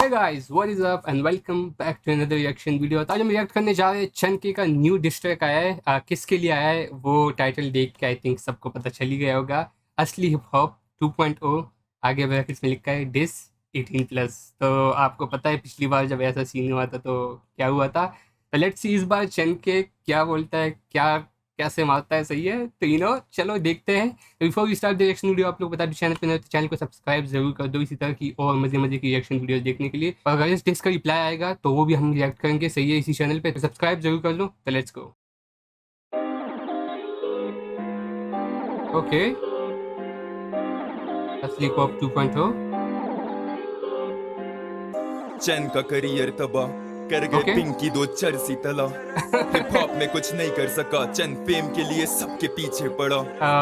Hey guys what is up and welcome back to another reaction video. तो आज हम react करने जा रहे हैं चंकी का न्यू डिस ट्रैक आया है। किसके लिए आया है वो टाइटल देख के आई थिंक सबको पता चल ही गया होगा। असली हिप हॉप 2.0 आगे ब्रैकेट्स में लिखा है डिस 18+। तो आपको पता है पिछली बार जब ऐसा सीन हुआ था तो क्या हुआ था। तो लेट्स सी इस बार चंके क्या बोलता है, क्या कैसे मारता है। सही है तो चलो देखते हैं। Before we start the reaction video आप लोग बता दो चैनल पे नए तो चैनल को सब्सक्राइब जरूर कर दो इसी तरह की और मजे मजे की रिएक्शन वीडियो देखने के लिए। और अगर इस डिस्क का रिप्लाई आएगा तो वो भी हम रिएक्ट करेंगे। सही है इसी चैनल पे तो सब्सक्राइब जरूर कर लो। तो लेट्स गो। ओके असली पॉप 2.0 चैन का करियर तबाह कर गए ओके पिंकी दो चरसी तला। हिप हॉप में कुछ नहीं कर सका, चंद फेम के लिए सबके पीछे पड़ा।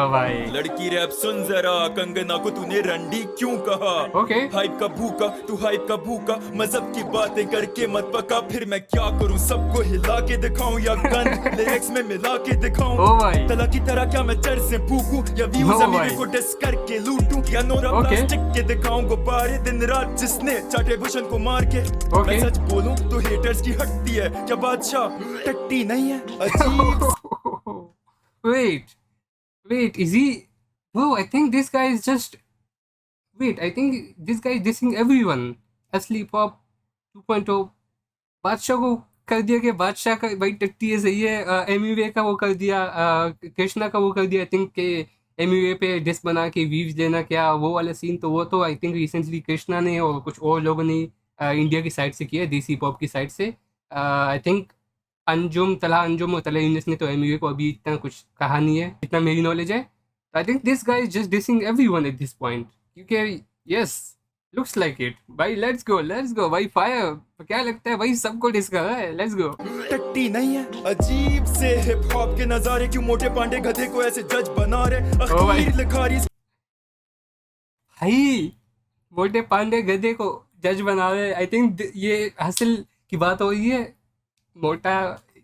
भाई लड़की रैप सुन जरा, कंगना को तूने रंडी क्यों कहा? ओके हाइप का भूखा तू हाइप का भूखा, मजहब की बातें करके मत पका। फिर मैं क्या करूं, सबको हिला के दिखाऊं या गन लिरिक्स में मिला के दिखाऊं? ओ भाई तला की तरह क्या मैं चर से फूकूं या ओ व्यूज भाई। मेरे को डिस करके लूटूं या नोरा ओके। प्लास्टिक के दिखाऊं गुब्बारे दिन रात जिसने चाटे भूषण को मार के। ओके। मैं सच बोलूं तो हेटर्स की हटती है क्या बादशाह टट्टी नहीं है अजीब। wait is he bro? I think this guy is just I think this guy is dissing everyone. असली पॉप 2.0 बादशाह को कर दिया कि बादशाह का भाई टट्टी है। सही है एमयूए का वो कर दिया, कृष्णा का वो कर दिया आई थिंक के एमयूए पे डिस बना के व्यूज देना क्या वो वाला सीन। तो वो तो आई थिंक रिसेंटली कृष्णा ने और कुछ और लोगों ने इंडिया की साइड से किया, देसी पॉप की साइड से। आई थिंक अंजुम और तला यूनिस ने तो एमयूए को अभी इतना कुछ कहा नहीं है जितना मेरी नॉलेज है। I think this guy is just dissing everyone at this point क्योंकि यस लुक्स लाइक इट भाई। लेट्स गो भाई फायर। क्या लगता है भाई सबको डिस कर रहा है। Let's go. टट्टी नहीं है अजीब से हिप हॉप के नजारे क्यों मोटे पांडे गधे को ऐसे जज बना रहे। अखीर लिखारी भाई मोटे पांडे गधे को जज बना रहे। आई थिंक ये हासिल की बात हो रही है। मोटा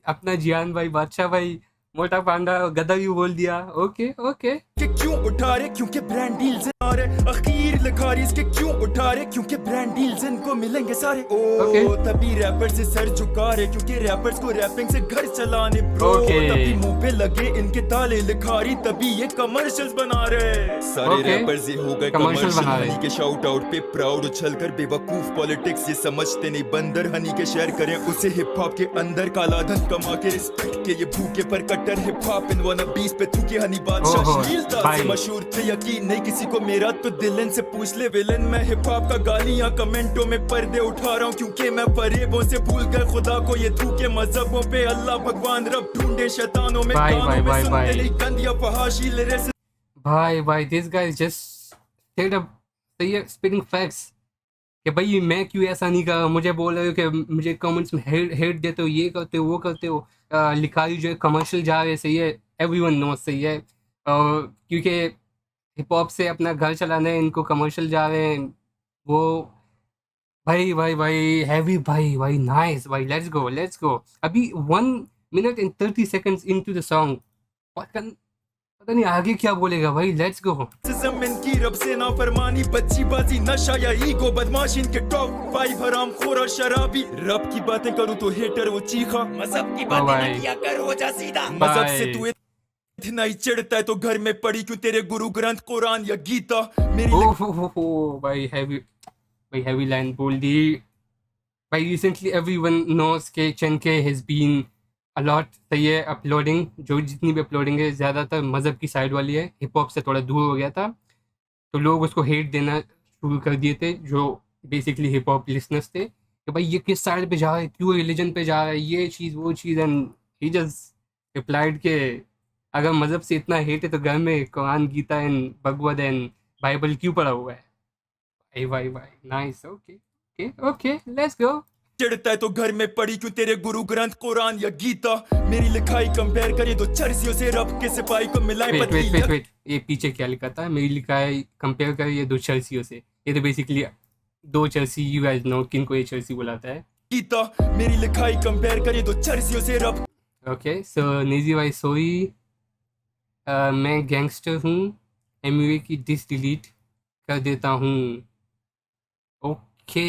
अपना जियान भाई बादशाह भाई मोटा पांडा गधा भी बोल दिया। ओके ओके के क्यों उठा रहे क्योंकि ब्रांड डील्स आ रहे। अखीर लिखारी इसके क्यों उठा रहे क्योंकि ब्रांड डील्स इनको मिलेंगे सारे। ओ तभी रैपर से सर झुका रहे क्योंकि रैपर्स को रैपिंग से घर चलाने ब्रो। तभी मुंह पे लगे इनके ताले लिखारी तभी ये कमर्शियल्स बना रहे। सारे रैपर्स ये हो गए कमर्शियल बना रहे। हनी के शाउट आउट पे प्राउड उछल कर बेवकूफ पॉलिटिक्स ये समझते नहीं बंदर। हनी के शेयर करें उसे हिप हॉप के अंदर काला धन कमा के रिस्पेक्ट के ये भूखे पर कट्टर हिप हॉप इन वन बीस पे थूके। हनी बादशाह शीलता से मशहूर थे यकीन नहीं किसी को मेरा तो दिलन से पूछ ले विलन। मैं हिप हॉप का गालियां कमेंटों में पर्दे उठा रहा हूँ क्योंकि मैं फरेबों से भूल गए खुदा को। ये थूके मजहबों पे अल्लाह भगवान रब ढूंढे शैतानों में कानों में सुनते नहीं गंद या फहाशी लिरिक्स। भाई this guy is just straight up सही है स्पीकिंग फैक्ट्स कि भाई मैं क्यों ऐसा नहीं कर रहा। मुझे बोल रहे हो कि मुझे कमेंट्स में हेट देते हो, ये करते हो वो करते हो। लिखाई जो है कमर्शियल जा रहे। सही है एवरीवन नोज। सही है क्योंकि हिप हॉप से अपना घर चलाना है इनको कमर्शियल जा रहे हैं वो। भाई हैवी भाई नाइस भाई। Let's go. अभी 1 minute and 30 seconds into the song पता नहीं आगे क्या बोलेगा भाई। Let's go. इनकी रब से ना फरमानी बच्ची बाजी नशा या ईगो बदमाश इनके टॉप 5 हराम खोर और शराबी। रब की बातें करूं तो हेटर वो चीखा। मजहब की बातें न किया कर हो जा सीधा। मजहब से तू इतना ही चिढ़ता है तो घर में पड़ी क्यों तेरे गुरु ग्रंथ कुरान या गीता। मेरी भाई हैवी लाइन बोल दी भाई। रिसेंटली एवरीवन नोस के चंके हैज बीन अलॉट। सही है अपलोडिंग जो जितनी भी अपलोडिंग है ज़्यादातर मज़हब की साइड वाली है। हिप हॉप से थोड़ा दूर हो गया था तो लोग उसको हेट देना शुरू कर दिए थे जो बेसिकली हिप हॉप लिसनर्स थे कि भाई ये किस साइड पे जा रहा है, क्यों रिलीजन पे जा रहा है, ये चीज़ वो चीज़। एंड ही जस्ट रिप्लाइड के अगर मज़हब से इतना हेट है तो घर में Quran Gita and Bhagavad and Bible क्यों पढ़ा हुआ है। भाई नाइस। Okay let's go. चिढ़ता है तो घर में पड़ी क्यों तेरे गुरु ग्रंथ कुरान या गीता। मेरी लिखाई कंपेयर करें तो चर्सियों से रब के सिपाही को मिलाए। वेट ये पीछे क्या लिखा था। मेरी लिखाई कंपेयर करें ये 2 चर्सियों से। ये तो बेसिकली 2 चर्सी यू गाइस नो किन को ये चर्सी बुलाता है। गीता मेरी लिखाई कंपेयर करें तो चर्सियों से रब। ओके सो निजी भाई सोई मैं गैंगस्टर हूँ एमयूए की डिस डिलीट कर देता हूँ। के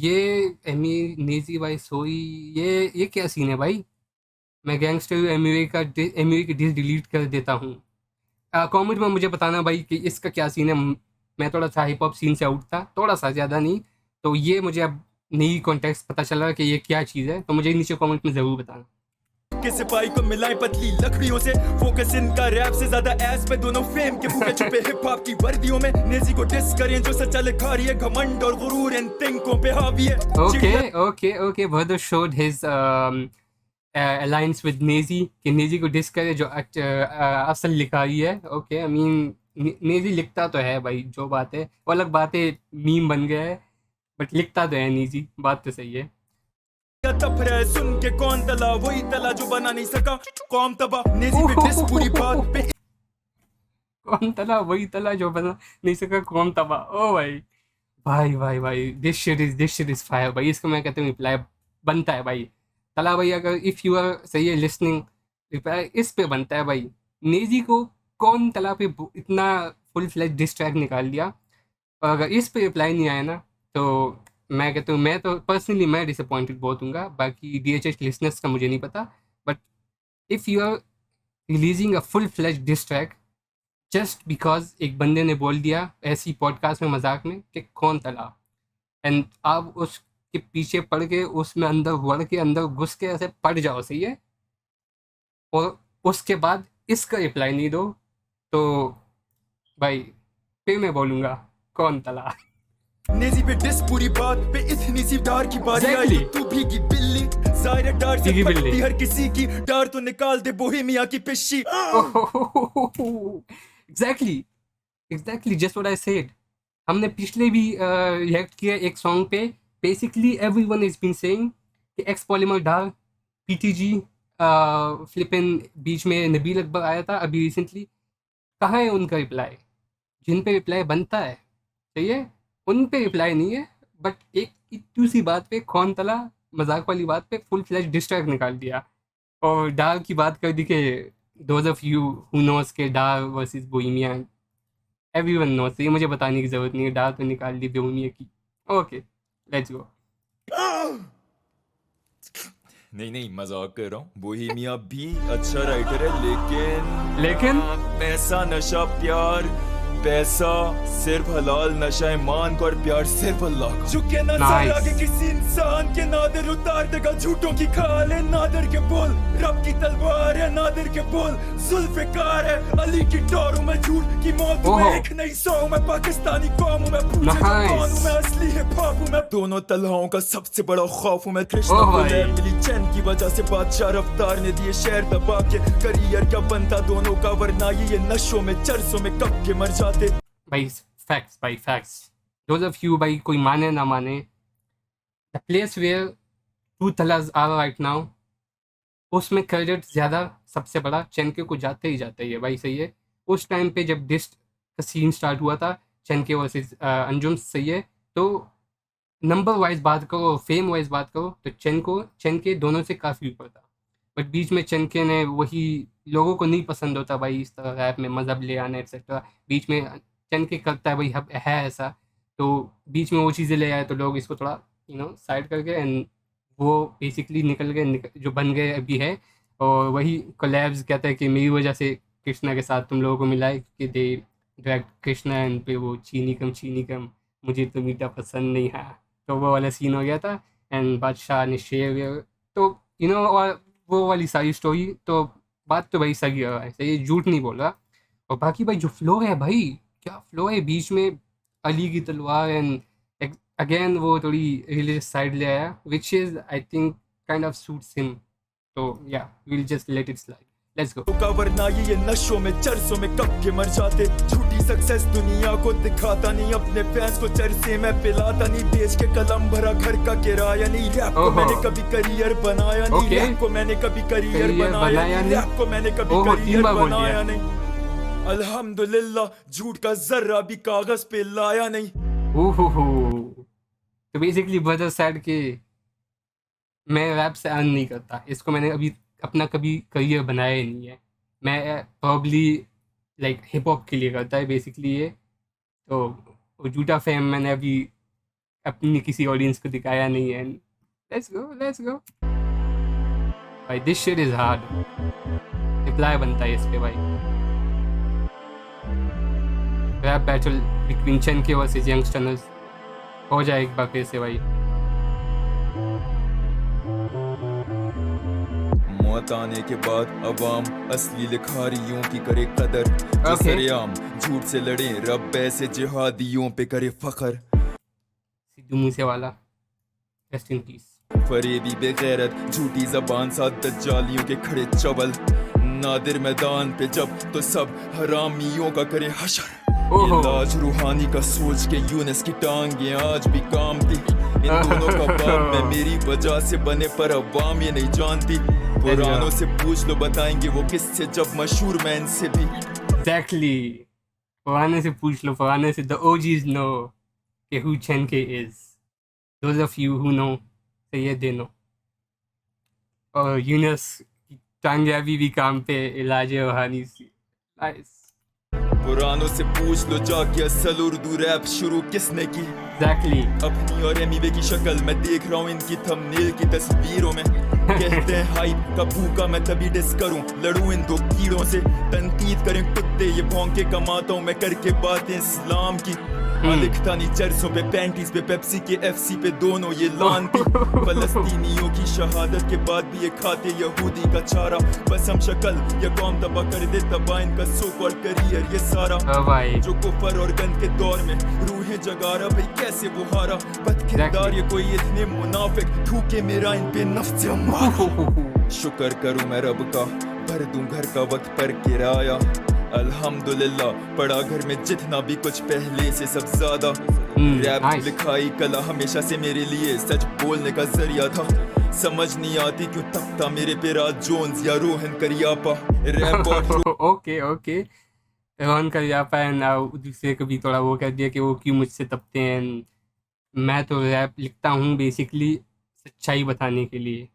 ये एमी नेजी भाई सोई, ये क्या सीन है भाई? मैं गैंगस्टर एमवे की डिस डिलीट कर देता हूँ। कमेंट में मुझे बताना भाई कि इसका क्या सीन है। मैं थोड़ा सा हिप हॉप सीन से आउट था, थोड़ा सा, ज़्यादा नहीं। तो ये मुझे अब नई कॉन्टेक्स्ट पता चला कि ये क्या चीज़ है, तो मुझे नीचे कमेंट में ज़रूर बताना। के सिपाही को मिलाएं पतली लकड़ियों से, फोकस इनका रैप से ज्यादा एस पे, दोनों फेम के भूखे छुपे हिप हॉप की वर्दियों में। नेजी को डिस करें जो सच्चा लिखा रही है, घमंड और गुरूर इन तिंकों पे हावी है। Okay Brother showed his alliance with Naezy, कि नेजी को डिस करे जो असल लिखाई है। ओके, आई मीन नेजी लिखता तो है भाई, जो बात है वो अलग बात है, मीम बन गया है, बट लिखता तो है नेजी, बात तो सही है। तप रहे सुन के कौन तला, वही तला जो बना नहीं सका कौम तबाह। नेजी पे डिस पूरी बात पे कौन तला वही तला जो बना नहीं सका कौन तबाह। ओ भाई दिस शिट इज फायर भाई। इसको मैं कहता हूँ रिप्लाई बनता है भाई। तला भाई, अगर इफ़ यू आर सही है लिसनिंग, रिप्लाई इस पे बनता है भाई। नेजी को कौन तला पे इतना फुल फ्लैज डिस ट्रैक निकाल दिया, और अगर इस पे रिप्लाई नहीं आया ना, तो मैं कहता हूँ, मैं तो पर्सनली मैं डिसअपॉइंटेड बहुत हूँगा। बाकी DHH लिसनर्स का मुझे नहीं पता, but if you are releasing a full fledged diss track just because एक बंदे ने बोल दिया ऐसी पॉडकास्ट में मजाक में कि कौन तला, एंड आप उसके पीछे पड़ के उसमें अंदर वड़ के अंदर घुस के ऐसे पड़ जाओ, सही है, और उसके बाद इसका रिप्लाई नहीं दो, तो भाई फिर मैं बोलूँगा कौन तला। नेजी पे डिस पूरी बात पे इतनी सी डार की बारी आई Exactly. तो तू भीगी बिल्ली, जाहिर है डार से भीगी पकती बिल्ली। हर किसी की डार, तो निकाल दे बोहेमिया की पिशी। Exactly just what I said. हमने पिछले भी रिएक्ट किया एक सॉन्ग पे। Basically everyone is been saying कि एक्स पॉलीमर डाल, PTG, फ्लिपिन, बीच में नबील अकबर आया था अभी रिसेंटली। कहाँ है उनका रिप्लाई? जिन पे रिप्लाई बनता है, सही है, उन पे रिप्लाई नहीं है। बट एक इतनी सी बात पे कौन तला, मजाक वाली बात पे फुल फ्लैश डिस्ट्रैक्ट निकाल दिया, और डार की बात कर दी कि those of you who knows के डार वर्सेस बोहेमिया, एवरीवन नोस, ये मुझे बताने की ज़रूरत नहीं है, डार तो निकाल दी बोहेमिया की। ओके, लेट्स गो। नहीं नहीं मजाक कर रहा हूँ, बोहेमिया भी अच्छा राइटर है, लेकिन पैसा नशा प्यार, पैसा सिर्फ हलाल, नशा ईमान का और प्यार सिर्फ अल्लाह का। झुके ना सर आगे किसी इंसान के, नादिर उतार देगा झूठों की खाल है, नादिर के बोल रब की तलवार है, नादिर के बोल जुल्फिकार है, अली की टोर हूँ मैं, झूठ की मौत हूँ मैं, एक नहीं सौ मैं, पाकिस्तानी कौम हूँ मैं, पूछे जो कौन हूँ मैं, असली हिप हॉप हूँ मैं, दोनों तलहाओं का सबसे बड़ा खौफ हूँ मैं, कृष्णा को लैब मिली चैन की वजह से, बादशाह रफ्तार ने दिए शहर दबा के, करियर क्या बनता दोनों का, वरना ये नशों में चरसों में कब के मर जाते। भाई फैक्ट्स, दोज ऑफ यू भाई, कोई माने ना माने, द प्लेस वेयर टू तलाज आर राइट नाउ, उसमें क्रेडिट ज़्यादा सबसे बड़ा चेनके को जाते ही जाता ही है भाई, सही है। उस टाइम पे जब डिस का सीन स्टार्ट हुआ था, चेनके वर्सेस अंजुम, सही है, तो नंबर वाइज बात करो, फेम वाइज बात करो, तो चेनके दोनों से काफ़ी ऊपर था। बट बीच में चेनके ने वही, लोगों को नहीं पसंद होता भाई इस तरह रैप में मज़हब ले आना एक्सेट्रा, बीच में चेनके करता है भाई, हब है ऐसा, तो बीच में वो चीज़ें ले आए, तो लोग इसको थोड़ा साइड कर गए, एंड वो बेसिकली निकल गए, जो बन गए अभी है। और वही कोलैब्स कहता है कि मेरी वजह से कृष्णा के साथ तुम लोगों को मिला है, कि दे डायरेक्ट कृष्णा एंड पे वो चीनी कम, मुझे तो मीठा पसंद नहीं है, तो वो वाला सीन हो गया था। एंड बादशाह ने शेर, तो और वो वाली सारी स्टोरी, तो बात तो भाई सही है, सही, झूठ नहीं बोल रहा। और बाकी भाई जो फ्लो है भाई, क्या फ्लो है बीच में, अली की तलवार, एंड अगेन वो थोड़ी रिलीजियस साइड ले आया, which is I think kind of suits him. तो या will just let it slide, let's go. का वरना ये नशों में चरसों में कब के मर जाते, झूठी सक्सेस दुनिया को दिखाता नहीं, अपने फैंस को चरसे में पिलाता नहीं, बेच के कलम भरा घर का किराया नहीं, रैप को मैंने कभी करियर बनाया नहीं, रैप को मैंने कभी करियर बनाया नहीं, रैप को मैंने कभी करियर बनाया नहीं, अल्हम्दुलिल्लाह झूठ का जर्रा भी कागज पे लाया नहीं। तो बेसिकली ब्रदर सेड कि मैं रैप से अर्न नहीं करता, इसको मैंने अभी अपना कभी करियर बनाया ही नहीं है, मैं प्रॉब्ली लाइक हिप हॉप के लिए करता है बेसिकली ये। तो झूठा फेम मैंने अभी अपनी किसी ऑडियंस को दिखाया नहीं है। लेट्स गो भाई, this shit is hard. Reply बनता है इस पे भाई। रैप बैटल बिटवीन चेन के वर्सेस यंगस्टर्स हो जाए एक बार फिर से भाई। मौत आने के बाद अवाम असली लिखारियों की करे कदर, जो Okay. सरेआम झूठ से लड़े रब ऐसे जिहादियों पे करे फखर। Sidhu Moosewala, rest in peace. फरेबी बेगैरत झूठी जबान साथ दज्जालियों के खड़े चवल, नादिर मैदान पे जब तो सब हरामियों का करे हशर। ये लाज रूहानी का सोच के यूनस की टांगे आज भी काम थी, इन दोनों का बाप मैं मेरी वजह से बने पर अवाम ये नहीं जानती। पुरानों से पूछ लो बताएंगे वो किससे जब मशहूर मैं इनसे भी। Exactly. पुराने से पूछ लो, पुराने से the OGs know कि who Chen K is. Those of you who know, say ये दे नो। और यूनस की टांगे अभी भी काम पे, इलाज रूहानी से। Nice. पुरानों से पूछ लो जाके असल उर्दू रैप शुरू किसने की। Exactly. अपनी और एमिवे की शक्ल मैं देख रहा हूँ इनकी थंबनेल की तस्वीरों में। कहते हैं हाइप का भूखा मैं तभी डिस करूं, लड़ूं इन दो कीड़ों से। तनकीद करें कुत्ते ये भौंके कमाता हूं मैं करके बातें इस्लाम की। लिखता नहीं चर्चों पे पैंटीज पे पेप्सी के एफसी पे दोनों ये लानती। फलस्तीनियों की शहादत के बाद भी ये खाते यहूदी का चारा। बस हम शक्ल या कौम तबाह कर दे तबाह इनका सो कॉल्ड करियर ये सारा। भाई जो कुफर और गंद के दौर में रूहें जगा रहा भाई कैसे वो हारा। बदकिरदार ये कोई इतने मुनाफिक थूके मेरा इन पे नफ्स अम्मारा। शुक्र करूं मैं रब का भर दूं घर का वक्त पर किराया। अल्हम्दुलिल्लाह पड़ा घर में जितना भी कुछ पहले से सब ज्यादा। Rap nice. लिखाई कला हमेशा से मेरे लिए सच बोलने का जरिया था। समझ नहीं आती क्यों तकता मेरे पे राज जोन्स या रोहन करियापा। रैप और ओके रोहन करियापा है ना, दूसरे को भी थोड़ा वो कर दिया कि वो क्यों मुझसे तपते हैं। मैं तो रैप लिखता हूँ बेसिकली सच्चाई बताने के लिए,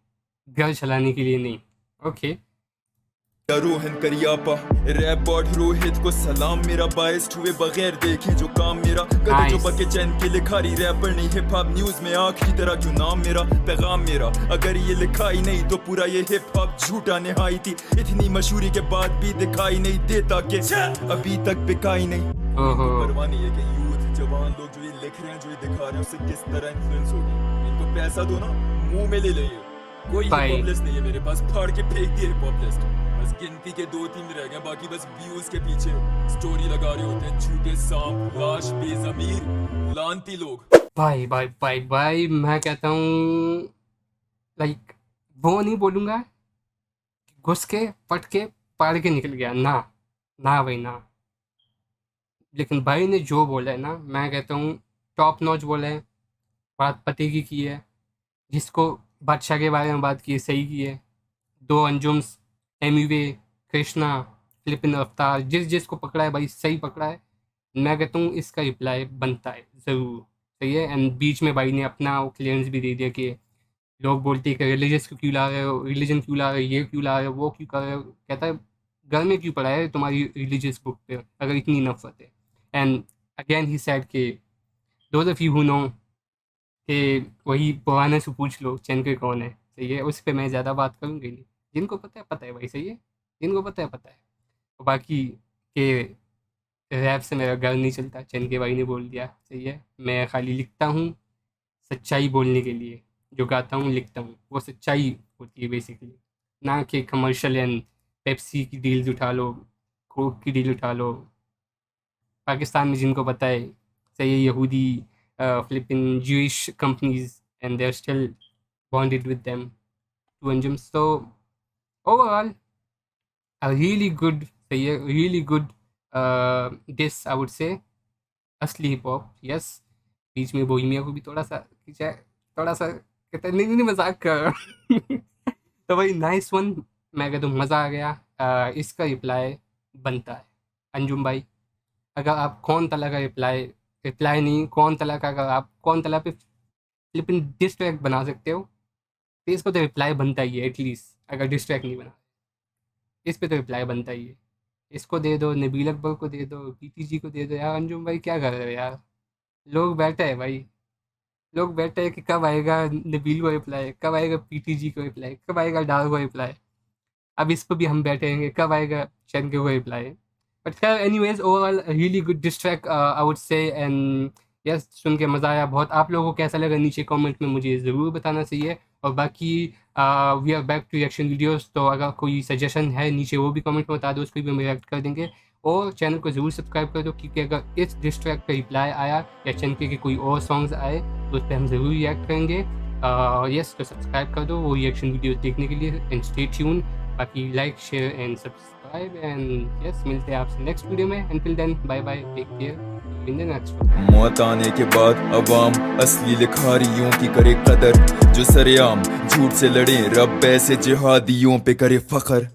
घर चलाने के लिए नहीं। Okay Rohan Cariappa. Rap bot Rohit को सलाम मेरा, बाइस्ड हुए बगैर देखे जो काम मेरा। कभी जो पके चैन के लिखारी रैपर नहीं हिप हॉप न्यूज में आखिरी तरह क्यों नाम मेरा। पैगाम मेरा अगर ये लिखाई नहीं तो पूरा ये हिप हॉप झूठा निहाई थी। इतनी मशहूरी के बाद भी दिखाई नहीं देता कि अभी तक बिकाई नहीं। परवाह नहीं है कि यूथ जवान लोग जो ये लिख रहे हैं जो ये दिखा रहे हैं उससे किस तरह इन्फ्लुएंस होगी। इनको पैसा दो ना मुंह में ले लेंगे। कोई हिप हॉप लिस्ट नहीं है मेरे पास, फाड़ के फेंक दिए हिप हॉप लिस्ट। बस गिनती के 2-3 रह गए, बाकी बस व्यूज के पीछे स्टोरी लगा रहे होते हैं झूठे सांप लाश बेज़मीर लानती लोग। भाई मैं कहता हूँ लाइक वो नहीं बोलूँगा घुस के पट के पाड़ के निकल गया ना भाई ना। लेकिन भाई ने जो बोला है ना, मैं कहता हूँ टॉप नॉच बोला है, बात पते की है। जिसको बादशाह के बारे में बात की है सही की है। दो अंजुम्स, एमिवे, कृष्णा, फिलिपिन अवतार, जिसको पकड़ा है भाई सही पकड़ा है। मैं कहता हूँ इसका रिप्लाई बनता है ज़रूर, सही है। एंड बीच में भाई ने अपना क्लियरेंस भी दे दिया कि लोग बोलते हैं कि रिलीजियस क्यों ला रहे हो, रिलीजन क्यों ला रहे हो, ये क्यों ला रहे हो, वो क्यों कर रहे हो। कहता है घर में क्यों पढ़ा है तुम्हारी रिलीजियस बुक पे अगर इतनी नफरत है। एंड अगेन ही सेड कि those of you who no कि वही पुराने से पूछ लो चैन के कौन है, सही है। उस पर मैं ज़्यादा बात करूँगी नहीं। जिनको पता है भाई, सही है। जिनको पता है तो बाकी के रैप से मेरा घर नहीं चलता, चैन के भाई ने बोल दिया, सही है। मैं खाली लिखता हूँ सच्चाई बोलने के लिए, जो गाता हूँ लिखता हूँ वो सच्चाई होती है बेसिकली, ना कि कमर्शियल एंड पेप्सी की डील्स उठा लो, कोक की डील उठा लो। पाकिस्तान में जिनको पता है, सही है, यहूदी Philippine Jewish companies and they're still bonded with them to Anjum. So overall a really good diss I would say. असली हिप हॉप, यस। बीच में बोहिमिया को भी थोड़ा सा कहते हैं नहीं मजाक कर तो भाई नाइस वन। मैं कहता हूँ मज़ा आ गया। इसका रिप्लाई बनता है अंजुम भाई। अगर आप कौन तला का रिप्लाई नहीं, कौन तला का, अगर आप कौन तला पे फिलिपिन डिस ट्रैक बना सकते हो तो इसको तो रिप्लाई बनता ही है एटलीस्ट। अगर डिस ट्रैक नहीं बना इस पे तो रिप्लाई बनता ही है। इसको दे दो, नबील अकबर को दे दो, पीटीजी को दे दो। यार अंजुम भाई क्या कर रहे हो यार, लोग बैठे हैं भाई। लोग बैठे हैं कि कब आएगा नबील को रिप्लाई, कब आएगा पीटीजी को रिप्लाई, कब आएगा डाल को रिप्लाई। अब इस पर भी हम बैठे हैं कब आएगा शनके को रिप्लाई। बट खैर anyways overall really good this track I would say, and yes सुन के मज़ा आया बहुत। आप लोगों को कैसा लगा नीचे कमेंट में मुझे ज़रूर बताना चाहिए। और बाकी we are back to reaction videos, तो अगर कोई सजेशन है नीचे वो भी कमेंट में बता दो, उस पर भी हम रिएक्ट कर देंगे। और चैनल को ज़रूर सब्सक्राइब कर दो, क्योंकि अगर इस डिस ट्रैक का रिप्लाई आया या चनके के कोई और सॉन्ग्स आए तो उस पर हम ज़रूर रिएक्ट करेंगे। यस तो सब्सक्राइब कर दो वो रिएक्शन वीडियोस देखने के लिए, एंड स्टे ट्यून। बाकी like share and subscribe, and yes मिलते हैं आपसे नेक्स्ट वीडियो में। Until then bye bye, take care, in the next one. मौत आने के बाद अवाम असली लिखारियों की करे कदर, जो सरेआम झूठ से लड़े रब ऐसे जिहादियों पे करे फखर।